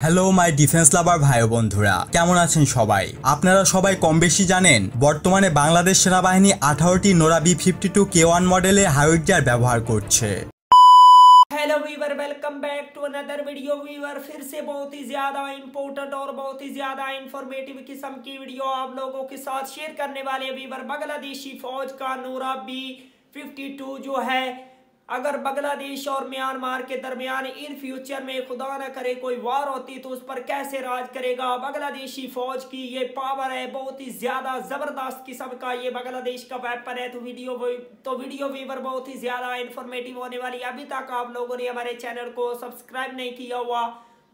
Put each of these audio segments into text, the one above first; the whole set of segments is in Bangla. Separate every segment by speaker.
Speaker 1: হ্যালো মাই ডিফেন্স লাভার ভাই বন্ধুরা, কেমন আছেন সবাই? আপনারা সবাই কম বেশি জানেন বর্তমানে বাংলাদেশ সেনাবাহিনী 18টি নোরা B-52K1 মডেলের হাইজার ব্যবহার করছে।
Speaker 2: Hello viewer, welcome back to another video. Viewer फिर से बहुत ही ज्यादा इंपॉर्टेंट और बहुत ही ज्यादा इंफॉर्मेटिव किस्म की वीडियो आप लोगों के साथ शेयर करने वाले वीवर। बांग्लादेशी फौज का नोरा B-52 जो है, अगर बांग्लादेश और म्यांमार के दरमियान इन फ्यूचर में खुदा न करे कोई वार होती तो उस पर कैसे राज करेगा। बांग्लादेशी फौज की ये पावर है, बहुत ही ज्यादा जबरदस्त किस्म का ये बांग्लादेश का वेपन है। तो वीडियो वीवर बहुत ही ज्यादा इंफॉर्मेटिव होने वाली। अभी तक आप लोगों ने हमारे चैनल को सब्सक्राइब नहीं किया हुआ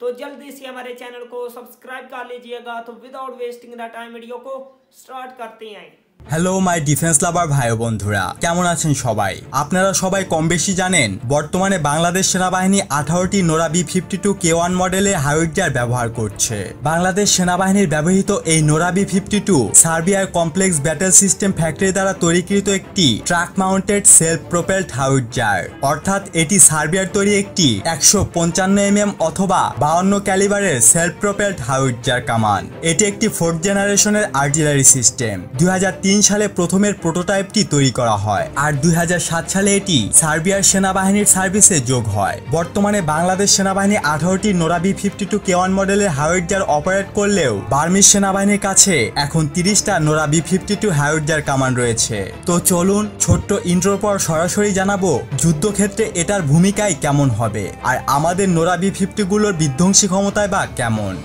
Speaker 2: तो जल्दी से हमारे चैनल को सब्सक्राइब कर लीजिएगा। तो without wasting the time video को स्टार्ट करते हैं।
Speaker 1: হ্যালো মাই ডিফেন্স লাভার ভাই বন্ধুরা, কেমন আছেন সবাই? আপনারা সবাই কম বেশি জানেন বর্তমানে বাংলাদেশ সেনাবাহিনী 18টি নোরা B-52K1 মডেলের হাইজার ব্যবহার করছে। বাংলাদেশ সেনাবাহিনীর ব্যবহৃত এই নোরা B-52 সার্বিয়ার কমপ্লেক্স ব্যাটেল সিস্টেম ফ্যাক্টরি দ্বারা তৈরিকৃত একটি truck mounted self propelled higher, অর্থাৎ এটি সার্বিয়ার তৈরি একটি 155mm অথবা 52 ক্যালিবারের সেলফ প্রোপেলড হাইজার কামান। এটি একটি 4th জেনারেশনের আর্টিলারি সিস্টেম। 2003 সালে প্রথমের প্রোটোটাইপটি তৈরি করা হয় আর 2007 সালে এটি সার্বিয়ার সেনাবাহিনীর সার্ভিসে যোগ হয়। বর্তমানে বাংলাদেশ সেনাবাহিনী 18টি নোরা B-52K1 মডেলের হাইজার অপারেট করলেও বার্মিজ সেনাবাহিনীর কাছে এখন 30টা নোরা B-52 হাইজার কামান রয়েছে। তো চলুন ছোট্ট ইন্ট্রোর পর সরাসরি জানাবো যুদ্ধক্ষেত্রে এটার ভূমিকায় কেমন হবে আর আমাদের নোরা B-50 গুলোর বিধ্বংসী ক্ষমতায় বা কেমন।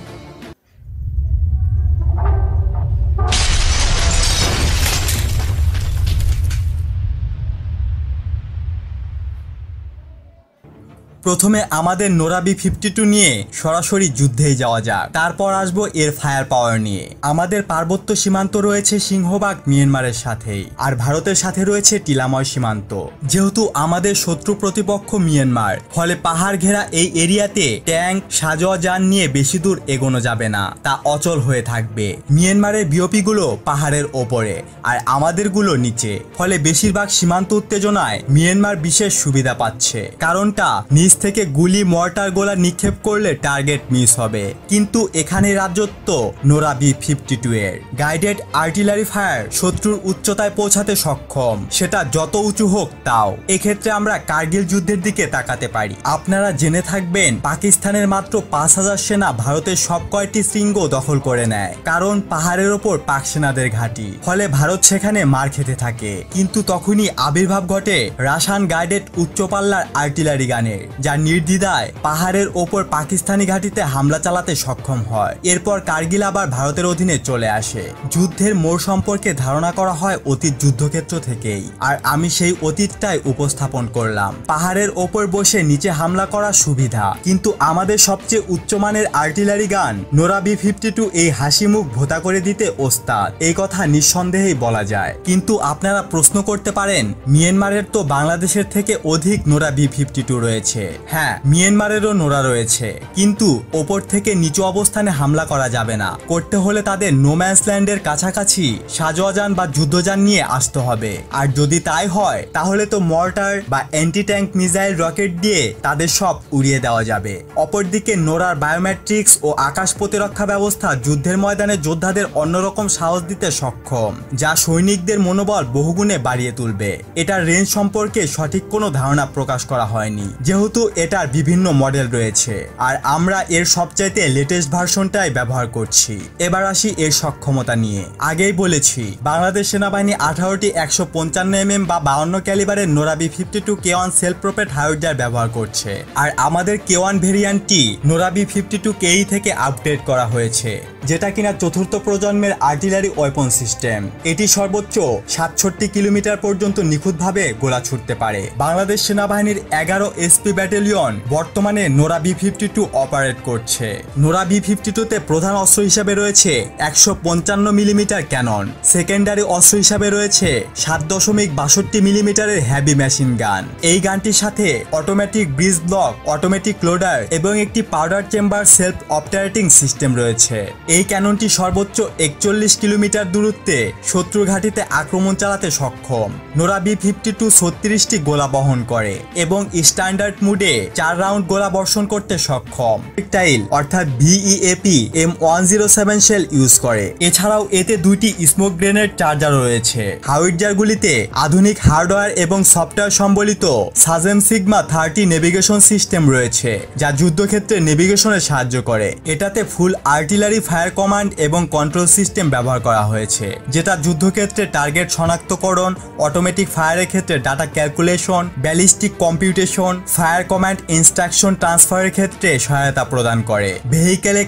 Speaker 1: প্রথমে আমাদের নোরা B-52 নিয়ে সরাসরি যুদ্ধেই যাওয়া যাক, তারপর আসবো এর ফায়ার পাওয়ার নিয়ে। আমাদের পার্বত্য সীমান্ত রয়েছে সিংহভাগ মিয়ানমারের সাথেই, আর ভারতের সাথে রয়েছে টিলাময় সীমান্ত। যেহেতু আমাদের শত্রু প্রতিপক্ষ মিয়ানমার, ফলে পাহাড় ঘেরা এই এরিয়াতে ট্যাঙ্ক সাজোয়া যান নিয়ে বেশি দূর এগোনো যাবে না, তা অচল হয়ে থাকবে। মিয়ানমারের বিওপি গুলো পাহাড়ের ওপরে আর আমাদেরগুলো নিচে, ফলে বেশিরভাগ সীমান্ত উত্তেজনায় মিয়ানমার বিশেষ সুবিধা পাচ্ছে। কারণটা নিচ থেকে গুলি মর্টার গোলা নিক্ষেপ করলে টার্গেট মিস হবে, কিন্তু এখানে রাজত্ব নোরা B-52 এর। গাইডেড আর্টিলারি ফায়ার শত্রুর উচ্চতায় পৌঁছাতে সক্ষম, সেটা যত উঁচু হোক তাও। এক্ষেত্রে আমরা কার্গিল যুদ্ধের দিকে তাকাতে পারি। আপনারা জেনে থাকবেন পাকিস্তানের মাত্র 5000 সেনা ভারতের সব কয়টি শৃঙ্গ দখল করে নেয়, কারণ পাহাড়ের ওপর পাক সেনাদের ঘাঁটি। ফলে ভারত সেখানে মার খেতে থাকে, কিন্তু তখনই আবির্ভাব ঘটে রাশান গাইডেড উচ্চপাল্লার আর্টিলারি গানের, যা নির্দ্বিধায় পাহাড়ের ওপর পাকিস্তানি ঘাঁটিতে হামলা চালাতে সক্ষম হয়। এরপর কার্গিল আবার ভারতের অধীনে চলে আসে। যুদ্ধের মোড় সম্পর্কে ধারণা করা হয় অতীত যুদ্ধক্ষেত্র থেকেই, আর আমি সেই অতীতটাই উপস্থাপন করলাম। পাহাড়ের ওপর বসে নিচে হামলা করার সুবিধা, কিন্তু আমাদের সবচেয়ে উচ্চমানের আর্টিলারি গান নোরা B-52 এই হাসি মুখ ভোতা করে দিতে ওস্তাদ, এই কথা নিঃসন্দেহেই বলা যায়। কিন্তু আপনারা প্রশ্ন করতে পারেন, মিয়ানমারের তো বাংলাদেশের থেকে অধিক নোরা B-52 রয়েছে। হ্যাঁ, মিয়ানমারেরও নোরা রয়েছে, কিন্তু ওপর থেকে নিচু অবস্থানে হামলা করা যাবে না। করতে হলে তাদের নোম্যান্স ল্যান্ডের কাছাকাছি সাজোয়াজান বা যুদ্ধযান নিয়ে আসতে হবে, আর যদি তাই হয় তাহলে তো মর্টার বা অ্যান্টি ট্যাঙ্ক মিসাইল রকেট দিয়ে তাদের সব উড়িয়ে দেওয়া যাবে। অপরদিকে নোরার বায়োমেট্রিক্স ও আকাশ প্রতিরক্ষা ব্যবস্থা যুদ্ধের ময়দানে যোদ্ধাদের অন্যরকম সাহস দিতে সক্ষম, যা সৈনিকদের মনোবল বহুগুণে বাড়িয়ে তুলবে। এটার রেঞ্জ সম্পর্কে সঠিক কোনো ধারণা প্রকাশ করা হয়নি, যেহেতু এটার বিভিন্ন মডেল রয়েছে আর আমরা এর সবচাইতে লেটেস্ট ভার্সনটাই ব্যবহার করছি। এবার আসি এর সক্ষমতা নিয়ে। আগেই বলেছি বাংলাদেশ সেনাবাহিনী 18টি 155mm বা 52 ক্যালিবারের Nora B-52K1 self propelled howitzer ব্যবহার করছে, আর আমাদের K1 ভেরিয়েন্টটি নোরা B-52KE থেকে আপডেট করা হয়েছে, যেটা কিনা চতুর্থ প্রজন্মের আর্টিলারি ওয়েপন সিস্টেম। এটি সর্বোচ্চ 67 কিলোমিটার পর্যন্ত নিখুঁতভাবে গোলা ছুটতে পারে। বাংলাদেশ সেনাবাহিনীর 11 SP ব্যাটালিয়ন বর্তমানে নোরা B-52 অপারেট করছে। নোরা B-52 তে প্রধান অস্ত্র হিসাবে রয়েছে 155mm ক্যানন, সেকেন্ডারি অস্ত্র হিসাবে রয়েছে 7.62mm হ্যাভি মেশিন গান। এই গানটির সাথে automatic bridge block, automatic loader এবং একটি powder chamber self operating system রয়েছে। এই ক্যাননটি সর্বোচ্চ 41 কিলোমিটার দূরত্বে শত্রুর ঘাঁটিতে আক্রমণ চালাতে সক্ষম। নোরা B-52 36টি গোলা বহন করে এবং স্ট্যান্ডার্ড মুড রাউন্ডে 4 রাউন্ড গোলা বর্ষণ করতে সক্ষম। প্রজেক্টাইল অর্থাৎ VEAP M107 শেল ইউজ করে। এছাড়াও এতে 2টি স্মোক গ্রেনেড চার্জার রয়েছে। হাউইটজারগুলিতে আধুনিক হার্ডওয়্যার এবং সফটওয়্যার সম্বলিত সাজেম সিগমা 30 নেভিগেশন সিস্টেম রয়েছে, যা যুদ্ধক্ষেত্রে নেভিগেশনে সাহায্য করে। এটাতে ফুল আর্টিলারি ফায়ার কমান্ড এবং কন্ট্রোল সিস্টেম ব্যবহার করা হয়েছে, যেটা যুদ্ধক্ষেত্রে টার্গেট শনাক্তকরণ, অটোমেটিক ফায়ারের ক্ষেত্রে data calculation, ballistic computation, fire command instruction ট্রান্সফারের ক্ষেত্রে সহায়তা প্রদান করে। ভেহিকেলে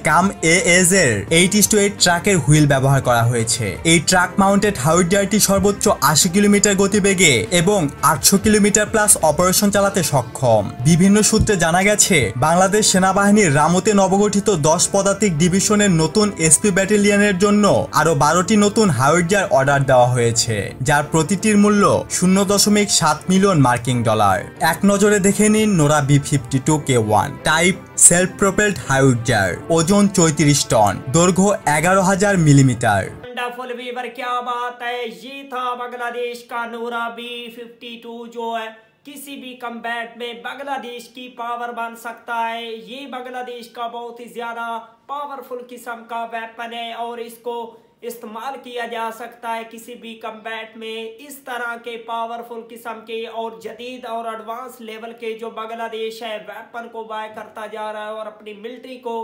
Speaker 1: কাম এএজ এর 8:8 ট্রাকের হুইল ব্যবহার করা হয়েছে। এই ট্রাক মাউন্টেড হাউইটজারটি সর্বোচ্চ 80 কিলোমিটার গতিবেগে এবং 800 কিলোমিটার প্লাস অপারেশন চালাতে সক্ষম। বিভিন্ন সূত্রে জানা গেছে বাংলাদেশ সেনাবাহিনীর রামুতে নবগঠিত 10 পদাতিক ডিভিশনের নতুন এসপি ব্যাটালিয়নের জন্য আরো 12টি নতুন হাউইটজার অর্ডার দেওয়া হয়েছে, যার প্রতিটির মূল্য 0.7 মিলিয়ন মার্কিন ডলার। এক নজরে দেখে নিন Nora B-52K1 type self propelled howitzer, ওজন 34 টন, দৈর্ঘ্য 11,000 মিলিমিটার।
Speaker 2: वंडरफुल वीवर, क्या बात है। ये था बांग्लादेश का नोरा B-52 जो है किसी भी कम्बैट में बांग्लादेश की पावर बन सकता है। ये बांग्लादेश का बहुत ही ज्यादा पावरफुल किस्म का वेपन है और इसको इस्तेमाल किया जा सकता है किसी भी कम्बैट में। इस तरह के पावरफुल किस्म के और जदीद और एडवांस लेवल के जो बांग्लादेश है वेपन को बाय करता जा रहा है और अपनी मिलिट्री को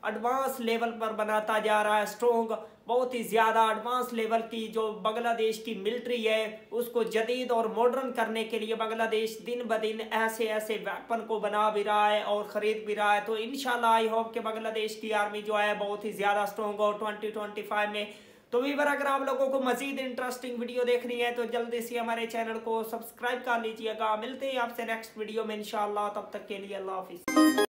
Speaker 2: एडवांस लेवल पर बनाता जा रहा है। स्ट्रॉन्ग, बहुत ही ज़्यादा एडवांस लेवल की जो बांग्लादेश की मिलिट्री है उसको जदीद और मॉडर्न करने के लिए बांग्लादेश दिन ब दिन ऐसे ऐसे वेपन को बना भी रहा है और ख़रीद भी रहा है। तो इंशाल्लाह आई होप कि बांग्लादेश की आर्मी जो है बहुत ही ज़्यादा स्ट्रॉन्ग हो 2025 में। तो वीवर, अगर आप लोगों को मजीद इंटरेस्टिंग वीडियो देखनी है तो जल्दी से हमारे चैनल को सब्सक्राइब कर लीजिएगा। मिलते हैं आपसे नेक्स्ट वीडियो में इंशाल्लाह, तब तक के लिए अल्लाह हाफिज़।